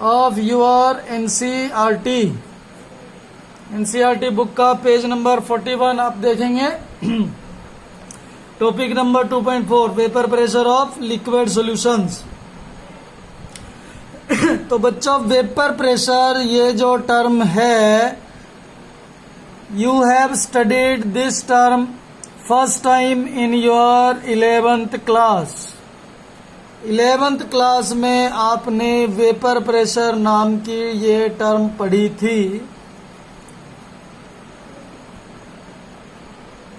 Of your NCERT. NCERT book का page number 41 आप देखेंगे। Topic number 2.4 vapour pressure of liquid solutions. तो बच्चों वेपर प्रेशर ये जो टर्म है, you have studied this term first time in your 11th class. 11th class में आपने वेपर प्रेशर नाम की ये टर्म पढ़ी थी।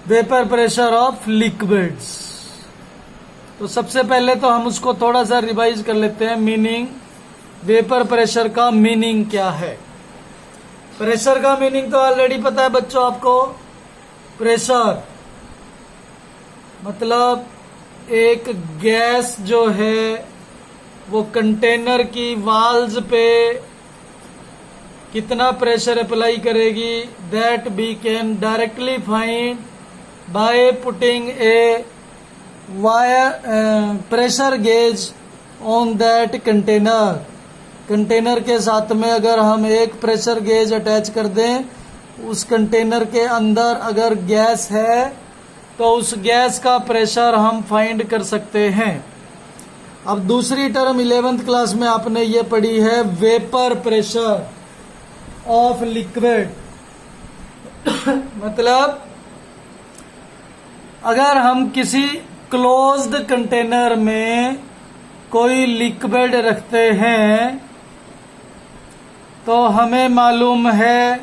Vapour pressure of liquids. तो सबसे पहले तो हम उसको थोड़ा सा रिवाइज कर लेते हैं। मीनिंग, वेपर प्रेशर का मीनिंग क्या है? प्रेशर का मीनिंग तो ऑलरेडी पता है बच्चों आपको। प्रेशर मतलब एक गैस जो है वो कंटेनर की वाल्स पे कितना प्रेशर अप्लाई करेगी, that we can directly find by putting a wire pressure gauge on that container. Container के साथ में अगर हम एक प्रेशर गेज अटैच कर दें, उस कंटेनर के अंदर अगर गैस है तो उस गैस का प्रेशर हम फाइंड कर सकते हैं। अब दूसरी टर्म 11th क्लास में आपने ये पढ़ी है, वेपर प्रेशर ऑफ लिक्विड। मतलब अगर हम किसी क्लोज्ड कंटेनर में कोई लिक्विड रखते हैं तो हमें मालूम है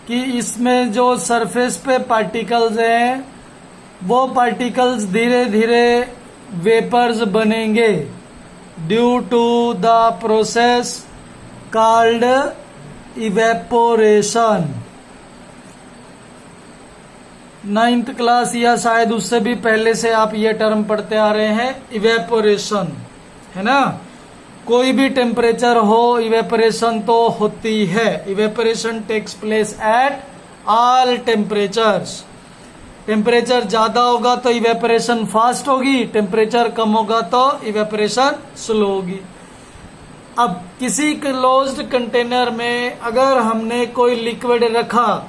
कि इसमें जो सरफेस पे पार्टिकल्स हैं वो पार्टिकल्स धीरे धीरे वेपर्स बनेंगे due to the process called evaporation. 9th class या शायद उससे भी पहले से आप ये टर्म पढ़ते आ रहे हैं, इवेपोरेशन, है ना। कोई भी टेम्परेचर हो इवेपोरेशन तो होती है। Evaporation takes place at all temperatures. Temperature ज्यादा होगा तो इवेपोरेशन फास्ट होगी, टेम्परेचर कम होगा तो इवेपोरेशन स्लो होगी। अब किसी क्लोज्ड कंटेनर में अगर हमने कोई लिक्विड रखा,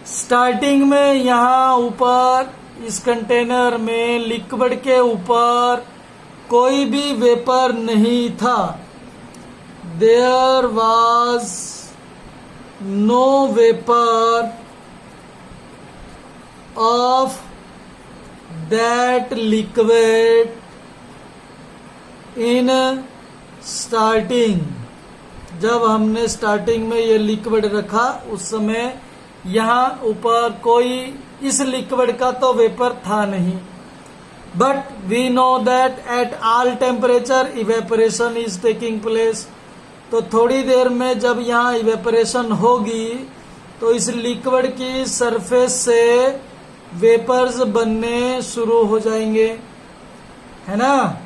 स्टार्टिंग में यहाँ ऊपर इस कंटेनर में लिक्विड के ऊपर कोई भी वेपर नहीं था, there was no vapour of that liquid in starting. जब हमने स्टार्टिंग में ये लिक्विड रखा उस समय यहाँ ऊपर कोई इस लिक्विड का तो वेपर था नहीं। But we know that at all temperature evaporation is taking place. तो थोड़ी देर में जब यहाँ इवेपोरेशन होगी तो इस लिक्विड की सरफेस से वेपर्स बनने शुरू हो जाएंगे, है ना।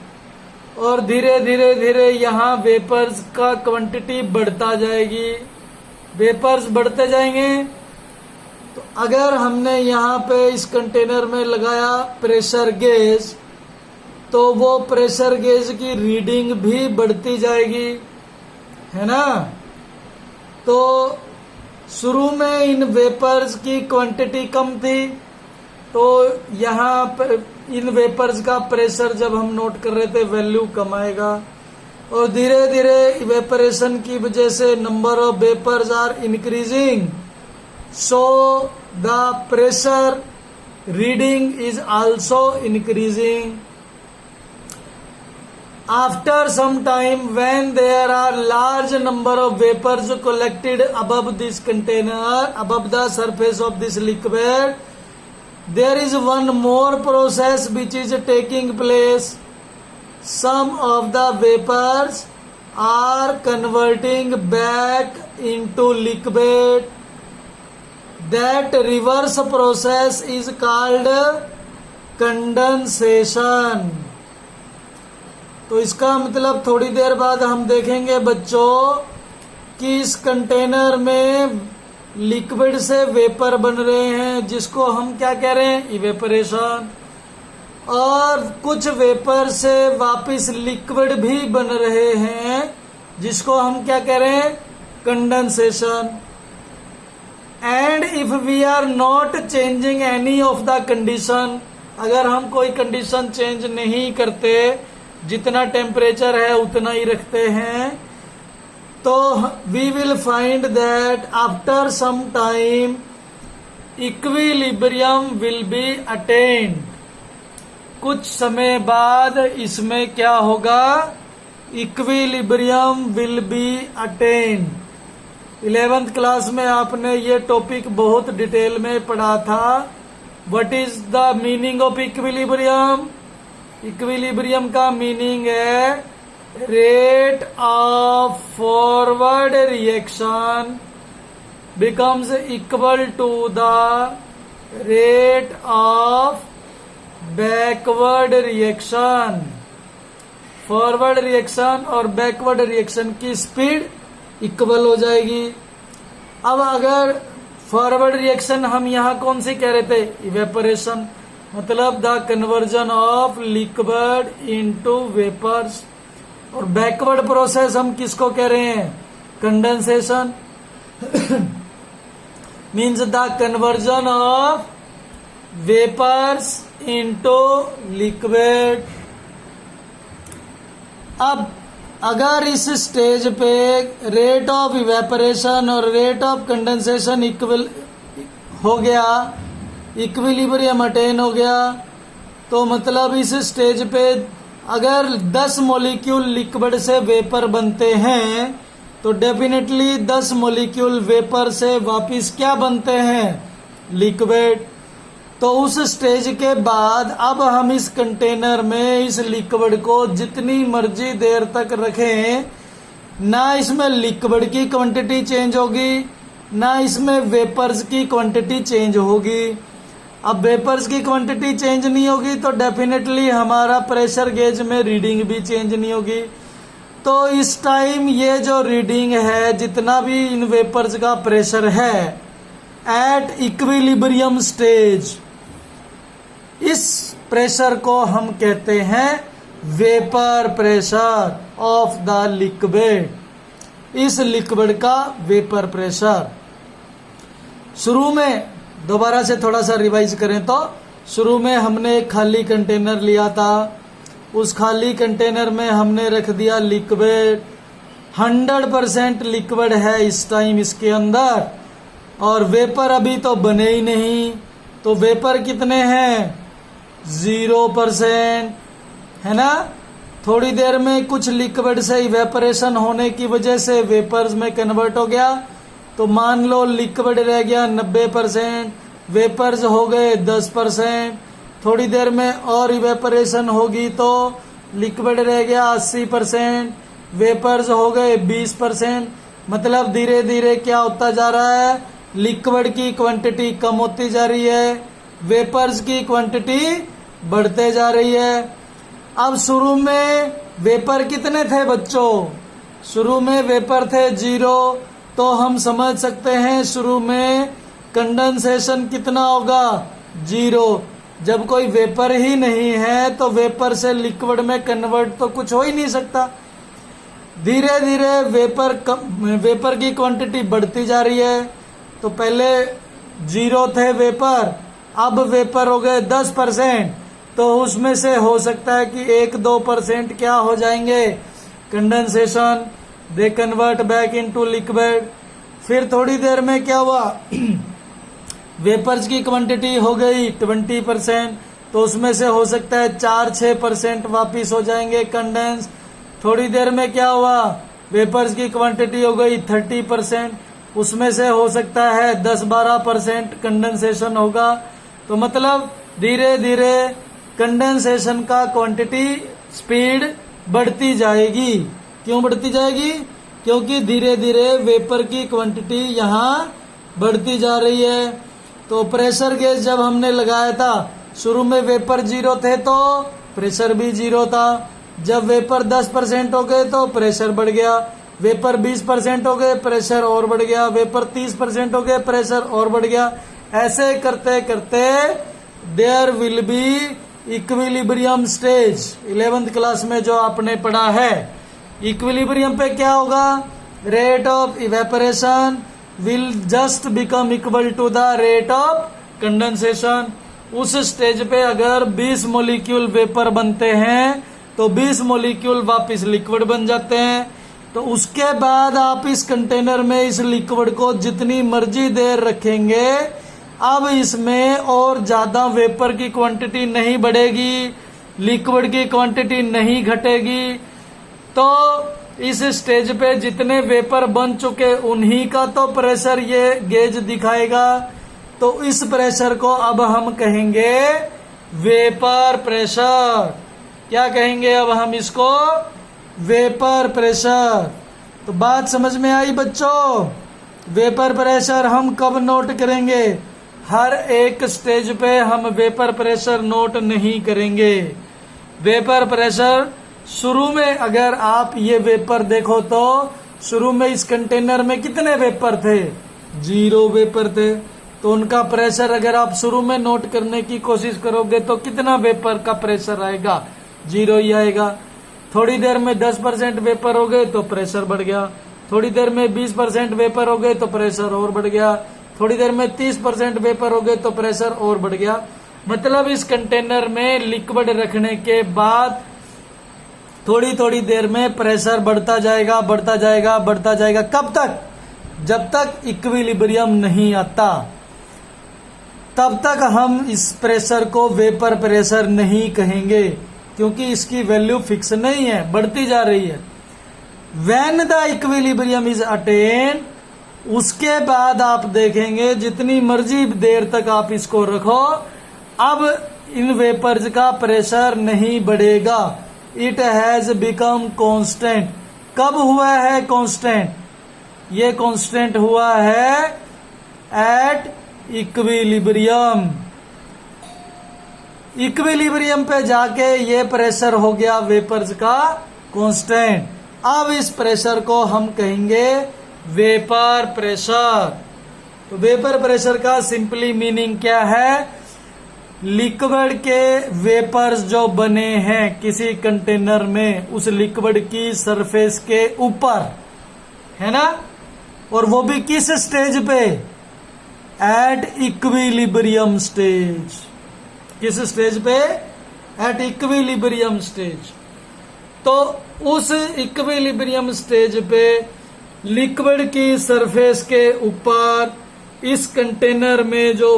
और धीरे धीरे धीरे यहाँ वेपर्स का क्वांटिटी बढ़ता जाएगी, वेपर्स बढ़ते जाएंगे। तो अगर हमने यहाँ पे इस कंटेनर में लगाया प्रेशर गेज तो वो प्रेशर गेज की रीडिंग भी बढ़ती जाएगी, है ना। तो शुरू में इन वेपर्स की क्वांटिटी कम थी, तो यहाँ पर इन वेपर्स का प्रेशर जब हम नोट कर रहे थे वैल्यू कम आएगा। और धीरे धीरे इवेपोरेशन की वजह से number of vapours are increasing, so the pressure reading is also increasing. After some time, when there are large number of vapors collected above this container, above the surface of this liquid, there is one more process which is taking place. Some of the vapors are converting back into liquid. That reverse process is called condensation. तो इसका मतलब थोड़ी देर बाद हम देखेंगे बच्चों कि इस कंटेनर में लिक्विड से वेपर बन रहे हैं, जिसको हम क्या कह रहे हैं, इवेपोरेशन। और कुछ वेपर से वापस लिक्विड भी बन रहे हैं जिसको हम क्या कह रहे हैं, condensation. And if we are not changing any of the condition, अगर हम कोई कंडीशन चेंज नहीं करते, जितना टेम्परेचर है उतना ही रखते हैं, तो we will find that after some time equilibrium will be attained. कुछ समय बाद इसमें क्या होगा, equilibrium will be attained. 11th class में आपने ये टॉपिक बहुत डिटेल में पढ़ा था। What is the meaning of equilibrium? Equilibrium का मीनिंग है rate of forward reaction becomes equal to the rate of backward reaction। Forward reaction और बैकवर्ड रिएक्शन की स्पीड इक्वल हो जाएगी। अब अगर फॉरवर्ड रिएक्शन हम यहाँ कौन सी कह रहे थे, इवेपोरेशन, मतलब the conversion of liquid into vapours. और बैकवर्ड प्रोसेस हम किसको कह रहे हैं, condensation. means the conversion of vapors into liquid। अब अगर इस स्टेज पे रेट ऑफ इवेपोरेशन और रेट ऑफ कंडेंसेशन इक्वल हो गया, इक्विलिब्रियम अटेन हो गया, तो मतलब इस स्टेज पे अगर 10 मॉलिक्यूल लिक्विड से वेपर बनते हैं तो डेफिनेटली 10 मॉलिक्यूल वेपर से वापिस क्या बनते हैं, लिक्विड। तो उस स्टेज के बाद अब हम इस कंटेनर में इस लिक्विड को जितनी मर्जी देर तक रखें, ना इसमें लिक्विड की क्वांटिटी चेंज होगी, ना इसमें वेपर्स की क्वांटिटी चेंज होगी। अब वेपर्स की क्वांटिटी चेंज नहीं होगी तो डेफिनेटली हमारा प्रेशर गेज में रीडिंग भी चेंज नहीं होगी। तो इस टाइम ये जो रीडिंग है, जितना भी इन वेपर्स का प्रेशर है एट इक्विलिब्रियम स्टेज, इस प्रेशर को हम कहते हैं vapour pressure of the liquid. इस लिक्विड का वेपर प्रेशर। शुरू में दोबारा से थोड़ा सा रिवाइज करें तो शुरू में हमने एक खाली कंटेनर लिया था, उस खाली कंटेनर में हमने रख दिया लिक्विड। 100% लिक्विड है इस टाइम इसके अंदर, और वेपर अभी तो बने ही नहीं। तो वेपर कितने हैं, 0% है ना। थोड़ी देर में कुछ लिक्विड से इवेपोरेशन होने की वजह से वेपर्स में कन्वर्ट हो गया, तो मान लो लिक्विड रह गया 90%, वेपर्स हो गए 10%। थोड़ी देर में और इवेपोरेशन होगी तो लिक्विड रह गया 80%, वेपर्स हो गए 20%। मतलब धीरे धीरे क्या होता जा रहा है, लिक्विड की क्वांटिटी कम होती जा रही है, वेपर्स की क्वांटिटी बढ़ते जा रही है। अब शुरू में वेपर कितने थे बच्चों, शुरू में वेपर थे 0, तो हम समझ सकते हैं शुरू में कंडेंसेशन कितना होगा, 0। जब कोई वेपर ही नहीं है तो वेपर से लिक्विड में कन्वर्ट तो कुछ हो ही नहीं सकता। धीरे धीरे वेपर की क्वांटिटी बढ़ती जा रही है। तो पहले 0 थे वेपर, अब वेपर हो गए 10%, तो उसमें से हो सकता है कि 1-2% क्या हो जाएंगे, condensation, they convert back into liquid. फिर थोड़ी देर में क्या हुआ, वेपर्स की क्वांटिटी हो गई 20%, तो उसमें से हो सकता है 4-6% वापिस हो जाएंगे कंडेंस। थोड़ी देर में क्या हुआ, वेपर्स की क्वांटिटी हो गई 30%, उसमें से हो सकता है 10-12% कंडेंसेशन होगा। तो मतलब धीरे धीरे कंडेंसेशन का क्वांटिटी स्पीड बढ़ती जाएगी। क्यों बढ़ती जाएगी, क्योंकि धीरे धीरे वेपर की क्वांटिटी यहाँ बढ़ती जा रही है। तो प्रेशर गेज जब हमने लगाया था, शुरू में वेपर 0 थे तो प्रेशर भी 0 था। जब वेपर 10% हो गए तो प्रेशर बढ़ गया, वेपर 20% हो गए प्रेशर और बढ़ गया, वेपर 30% हो गए प्रेशर और बढ़ गया। ऐसे करते करते there will be equilibrium stage. 11th class में जो आपने पढ़ा है इक्विलिब्रियम पे क्या होगा, rate of evaporation will just become equal to the rate of condensation. उस स्टेज पे अगर 20 मोलिक्यूल वेपर बनते हैं तो 20 मोलिक्यूल वापस लिक्विड बन जाते हैं। तो उसके बाद आप इस कंटेनर में इस लिक्विड को जितनी मर्जी देर रखेंगे, अब इसमें और ज्यादा वेपर की क्वांटिटी नहीं बढ़ेगी, लिक्विड की क्वांटिटी नहीं घटेगी। तो इस स्टेज पे जितने वेपर बन चुके उन्हीं का तो प्रेशर ये गेज दिखाएगा। तो इस प्रेशर को अब हम कहेंगे वेपर प्रेशर। क्या कहेंगे अब हम इसको, वेपर प्रेशर। तो बात समझ में आई बच्चों। वेपर प्रेशर हम कब नोट करेंगे, हर एक स्टेज पे हम वेपर प्रेशर नोट नहीं करेंगे। वेपर प्रेशर शुरू में अगर आप ये वेपर देखो तो शुरू में इस कंटेनर में कितने वेपर थे, 0 वेपर थे। तो उनका प्रेशर अगर आप शुरू में नोट करने की कोशिश करोगे तो कितना वेपर का प्रेशर आएगा, 0 ही आएगा। थोड़ी देर में 10% वेपर हो गए तो प्रेशर बढ़ गया, थोड़ी देर में 20% वेपर हो गए तो प्रेशर और बढ़ गया, थोड़ी देर में 30% वेपर हो गए तो प्रेशर और बढ़ गया। मतलब इस कंटेनर में लिक्विड रखने के बाद थोड़ी थोड़ी देर में प्रेशर बढ़ता जाएगा, बढ़ता जाएगा, बढ़ता जाएगा। कब तक, जब तक इक्विलिब्रियम नहीं आता तब तक हम इस प्रेशर को वेपर प्रेशर नहीं कहेंगे, क्योंकि इसकी वैल्यू फिक्स नहीं है, बढ़ती जा रही है। When the equilibrium is attain, उसके बाद आप देखेंगे जितनी मर्जी देर तक आप इसको रखो, अब इन वेपर्स का प्रेशर नहीं बढ़ेगा। It has become constant. कब हुआ है कांस्टेंट, ये कांस्टेंट हुआ है एट इक्विलिब्रियम। इक्विलिब्रियम पे जाके ये प्रेशर हो गया वेपर्स का कांस्टेंट। अब इस प्रेशर को हम कहेंगे वेपर प्रेशर। तो वेपर प्रेशर का सिंपली मीनिंग क्या है, लिक्विड के वेपर्स जो बने हैं किसी कंटेनर में, उस लिक्विड की सरफेस के ऊपर, है ना, और वो भी किस स्टेज पे, एट इक्विलिब्रियम स्टेज। किस स्टेज पे, एट इक्विलिब्रियम स्टेज। तो उस इक्विलिब्रियम स्टेज पे लिक्विड की सरफेस के ऊपर इस कंटेनर में जो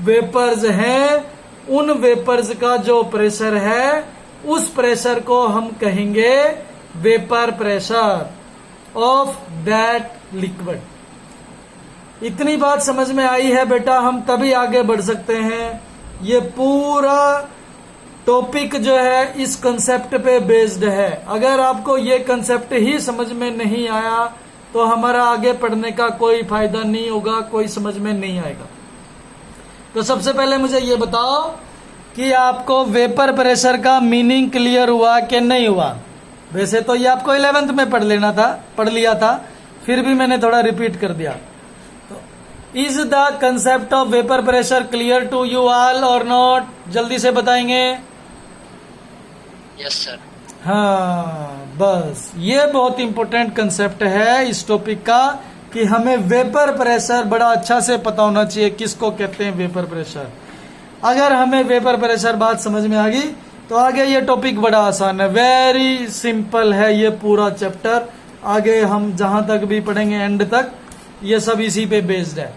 वेपर्स हैं, उन वेपर्स का जो प्रेशर है, उस प्रेशर को हम कहेंगे vapour pressure of that liquid. इतनी बात समझ में आई है बेटा, हम तभी आगे बढ़ सकते हैं। ये पूरा टॉपिक जो है इस कंसेप्ट पे बेस्ड है। अगर आपको ये कंसेप्ट ही समझ में नहीं आया तो हमारा आगे पढ़ने का कोई फायदा नहीं होगा, कोई समझ में नहीं आएगा। तो सबसे पहले मुझे ये बताओ कि आपको वेपर प्रेशर का मीनिंग क्लियर हुआ कि नहीं हुआ। वैसे तो ये आपको 11th में पढ़ लिया था, फिर भी मैंने थोड़ा रिपीट कर दिया। तो is the concept of vapour pressure clear to you all और नॉट, जल्दी से बताएंगे। Yes sir. हाँ, बस ये बहुत इंपॉर्टेंट कंसेप्ट है इस टॉपिक का कि हमें वेपर प्रेशर बड़ा अच्छा से पता होना चाहिए, किसको कहते हैं वेपर प्रेशर। अगर हमें वेपर प्रेशर बात समझ में आ गई तो आगे ये टॉपिक बड़ा आसान है, वेरी सिंपल है ये पूरा चैप्टर। आगे हम जहां तक भी पढ़ेंगे एंड तक, ये सब इसी पे बेस्ड है।